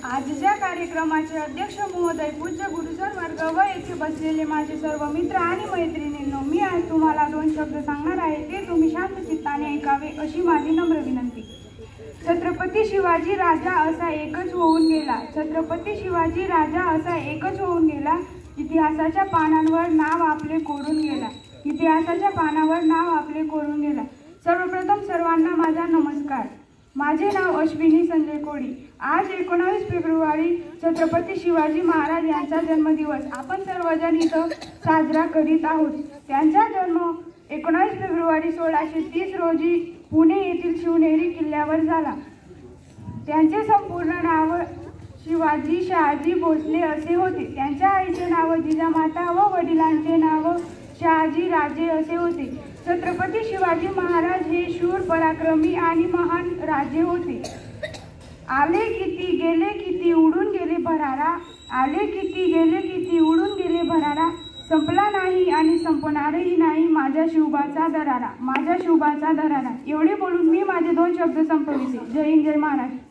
आजच्या कार्यक्रमाचे अध्यक्ष महोदय, पूज्य गुरुजन वर्ग व येथे बसलेले माझे सर्व मित्र आणि मैत्रिणींनो, मी आज तुम्हाला 2 शब्द सांगणार आहे, ते तुम्ही शांत चित्ताने ऐकावे अशी माझी नम्र विनंती। छत्रपती शिवाजी राजा असा एकच होऊन गेला। छत्रपती शिवाजी राजा असा एकच होऊन गेला। इतिहासाच्या पानांवर नाव आपले कोरून गेला। इतिहासाच्या पानावर नाव आपले कोरून गेला। सर्वप्रथम सर्वांना माझा नमस्कार। माझे नाव अश्विनी संजय कोळी। आज 19 फेब्रुवारी छत्रपती शिवाजी महाराज यांचा जन्मदिवस आपण सर्वजण इथं साजरा करीत आहोत। त्यांचा जन्म 19 फेब्रुवारी 1630 रोजी पुणे येथील शिवनेरी किल्ल्यावर झाला। त्यांचे संपूर्ण नाव शिवाजी शहाजी भोसले असे होते। त्यांच्या आईचे नाव जिजामाता व वडिलांचे नाव शहाजी राजे असे होते। छत्रपती शिवाजी महाराज हे शूर, पराक्रमी आणि महान राजे होते। आले किती गेले किती उडून गेले भरारा। आले किती गेले किती उडून गेले भरारा। संपला नाही आणि संपणारही नाही माझ्या शिवबाचा दरारा। माझ्या शिवबाचा दरारा। एवढे बोलून मी माझे 2 शब्द संपविले। जय हिंद, जय महाराष्ट्र।